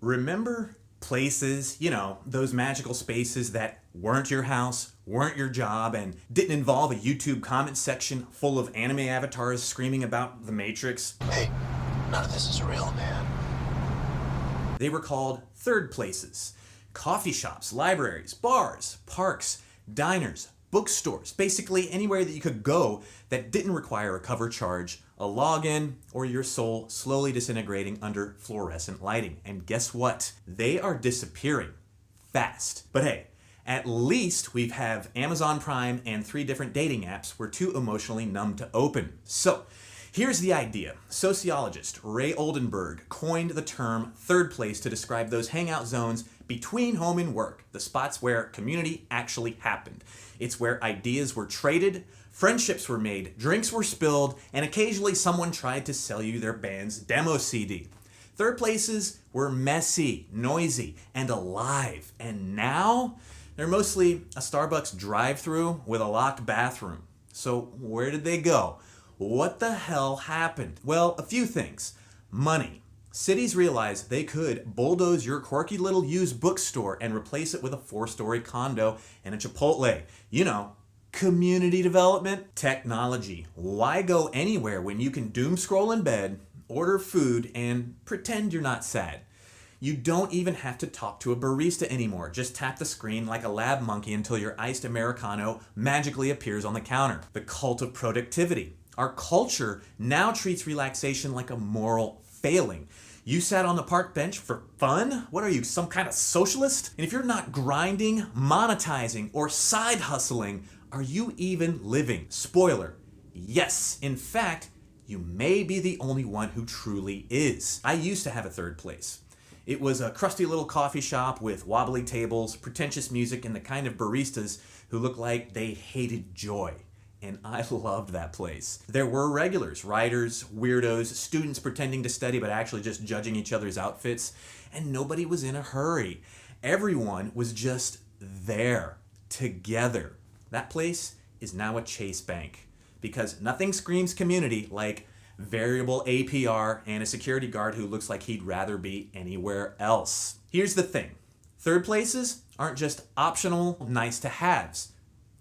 Remember places, those magical spaces that weren't your house, weren't your job, and didn't involve a YouTube comment section full of anime avatars screaming about the Matrix? Hey, none of this is real, man. They were called third places. Coffee shops, libraries, bars, parks, diners, bookstores, basically anywhere that you could go that didn't require a cover charge, a login, or your soul slowly disintegrating under fluorescent lighting. And guess what? They are disappearing fast. But hey, at least we have Amazon Prime and 3 different dating apps we're too emotionally numb to open. So here's the idea. Sociologist Ray Oldenburg coined the term third place to describe those hangout zones between home and work, the spots where community actually happened. It's where ideas were traded, friendships were made, drinks were spilled, and occasionally someone tried to sell you their band's demo CD. Third places were messy, noisy, and alive. And now they're mostly a Starbucks drive-thru with a locked bathroom. So where did they go? What the hell happened? Well, a few things. Money. Cities realized they could bulldoze your quirky little used bookstore and replace it with a 4-story condo and a Chipotle. Community development. Technology. Why go anywhere when you can doom scroll in bed, order food, and pretend you're not sad? You don't even have to talk to a barista anymore. Just tap the screen like a lab monkey until your iced Americano magically appears on the counter. The cult of productivity. Our culture now treats relaxation like a moral failing. You sat on the park bench for fun? What are you, some kind of socialist? And if you're not grinding, monetizing, or side hustling, are you even living? Spoiler, yes. In fact, you may be the only one who truly is. I used to have a third place. It was a crusty little coffee shop with wobbly tables, pretentious music, and the kind of baristas who looked like they hated joy. And I loved that place. There were regulars, writers, weirdos, students pretending to study but actually just judging each other's outfits, and nobody was in a hurry. Everyone was just there, together. That place is now a Chase Bank, because nothing screams community like variable APR and a security guard who looks like he'd rather be anywhere else. Here's the thing. Third places aren't just optional nice-to-haves.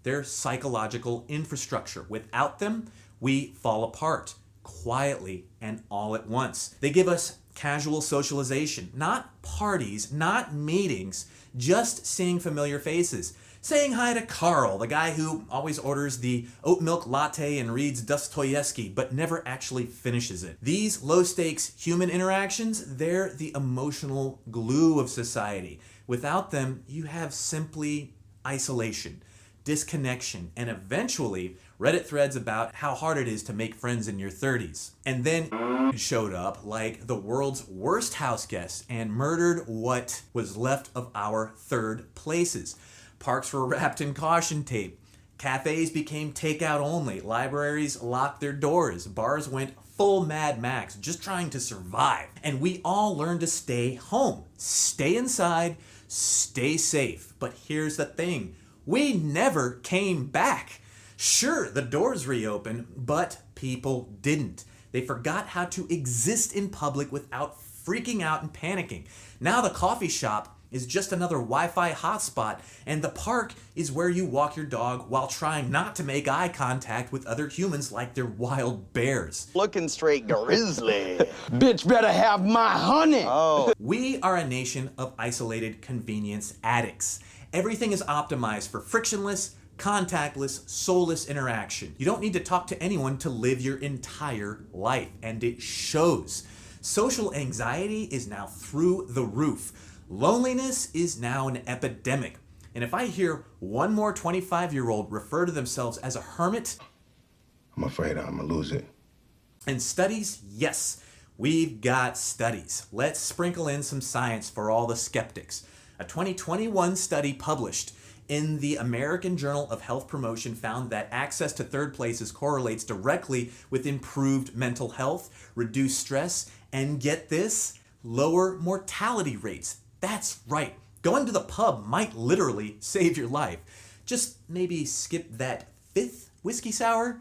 They're psychological infrastructure. Without them, we fall apart quietly and all at once. They give us casual socialization, not parties, not meetings, just seeing familiar faces. Saying hi to Carl, the guy who always orders the oat milk latte and reads Dostoevsky, but never actually finishes it. These low-stakes human interactions, they're the emotional glue of society. Without them, you have simply isolation, disconnection, and eventually Reddit threads about how hard it is to make friends in your 30s. And then showed up like the world's worst house guest and murdered what was left of our third places. Parks were wrapped in caution tape. Cafes became takeout only. Libraries locked their doors. Bars went full Mad Max, just trying to survive. And we all learned to stay home, stay inside, stay safe. But here's the thing. We never came back. Sure, the doors reopened, but people didn't. They forgot how to exist in public without freaking out and panicking. Now the coffee shop is just another Wi-Fi hotspot, and the park is where you walk your dog while trying not to make eye contact with other humans like they're wild bears. Looking straight grizzly. Bitch better have my honey. Oh. We are a nation of isolated convenience addicts. Everything is optimized for frictionless, contactless, soulless interaction. You don't need to talk to anyone to live your entire life, and it shows. Social anxiety is now through the roof. Loneliness is now an epidemic. And if I hear one more 25-year-old refer to themselves as a hermit, I'm afraid I'm gonna lose it. and studies, yes, we've got studies. Let's sprinkle in some science for all the skeptics. A 2021 study published in the American Journal of Health Promotion found that access to third places correlates directly with improved mental health, reduced stress, and get this, lower mortality rates. That's right. Going to the pub might literally save your life. Just maybe skip that 5th whiskey sour.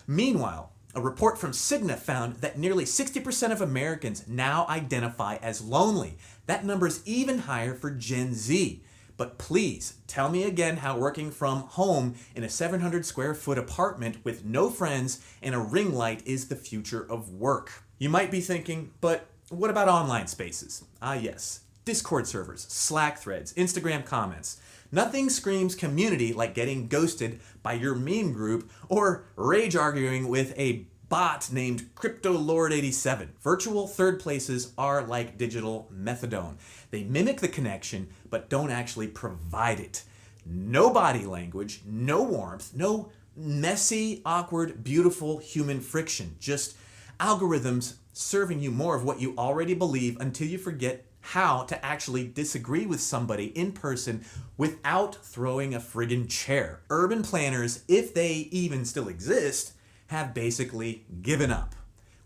Meanwhile, A report from Cigna found that nearly 60% of Americans now identify as lonely. That number is even higher for Gen Z. But please, tell me again how working from home in a 700 square foot apartment with no friends and a ring light is the future of work. You might be thinking, but what about online spaces? Ah yes, Discord servers, Slack threads, Instagram comments. Nothing screams community like getting ghosted by your meme group or rage arguing with a bot named CryptoLord87. Virtual third places are like digital methadone. They mimic the connection, but don't actually provide it. No body language, no warmth, no messy, awkward, beautiful human friction. Just algorithms serving you more of what you already believe until you forget how to actually disagree with somebody in person without throwing a friggin' chair. Urban planners, if they even still exist, have basically given up.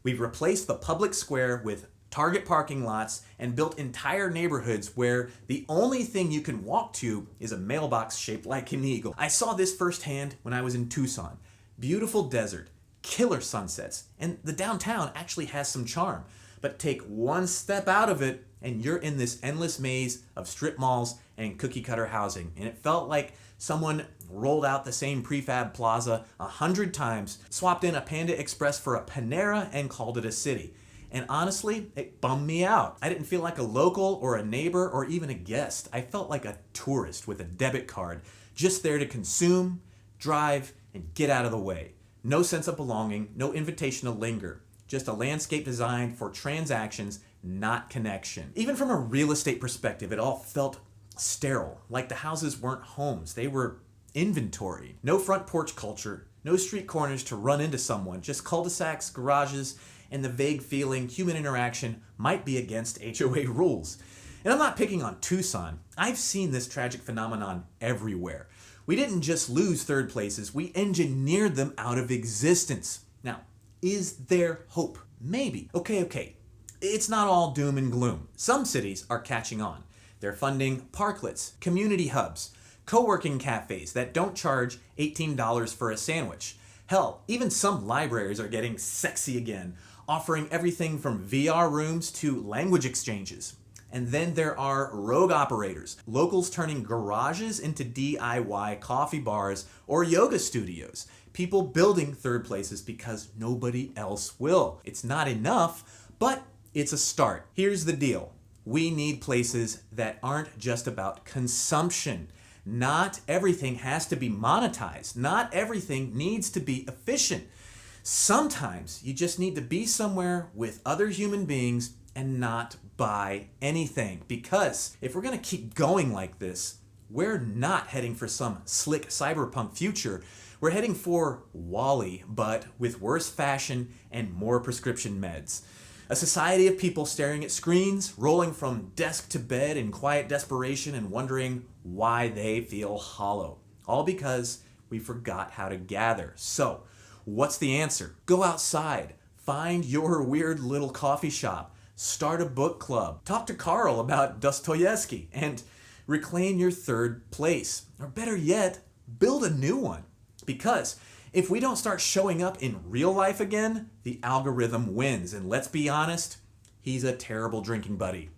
We've replaced the public square with Target parking lots and built entire neighborhoods where the only thing you can walk to is a mailbox shaped like an eagle. I saw this firsthand when I was in Tucson. Beautiful desert, killer sunsets, and the downtown actually has some charm. But take one step out of it and you're in this endless maze of strip malls and cookie cutter housing. And it felt like someone rolled out the same prefab plaza 100 times, swapped in a Panda Express for a Panera, and called it a city. And honestly, it bummed me out. I didn't feel like a local or a neighbor or even a guest. I felt like a tourist with a debit card, just there to consume, drive, and get out of the way. No sense of belonging, no invitation to linger. Just a landscape designed for transactions, not connection. Even from a real estate perspective, it all felt sterile, like the houses weren't homes, they were inventory. No front porch culture, no street corners to run into someone, just cul-de-sacs, garages, and the vague feeling human interaction might be against HOA rules. And I'm not picking on Tucson. I've seen this tragic phenomenon everywhere. We didn't just lose third places, we engineered them out of existence. Now, is there hope? Maybe. Okay. It's not all doom and gloom. Some cities are catching on. They're funding parklets, community hubs, co-working cafes that don't charge $18 for a sandwich. Hell, even some libraries are getting sexy again, offering everything from VR rooms to language exchanges. And then there are rogue operators, locals turning garages into DIY coffee bars or yoga studios, people building third places because nobody else will. It's not enough, but it's a start. Here's the deal. We need places that aren't just about consumption. Not everything has to be monetized. Not everything needs to be efficient. Sometimes you just need to be somewhere with other human beings and not buy anything. Because if we're going to keep going like this, we're not heading for some slick cyberpunk future. We're heading for Wall-E, but with worse fashion and more prescription meds. A society of people staring at screens, rolling from desk to bed in quiet desperation and wondering why they feel hollow. All because we forgot how to gather. So, what's the answer? Go outside. Find your weird little coffee shop. Start a book club. Talk to Carl about Dostoevsky and reclaim your third place. Or better yet, build a new one. Because if we don't start showing up in real life again, the algorithm wins. And let's be honest, he's a terrible drinking buddy.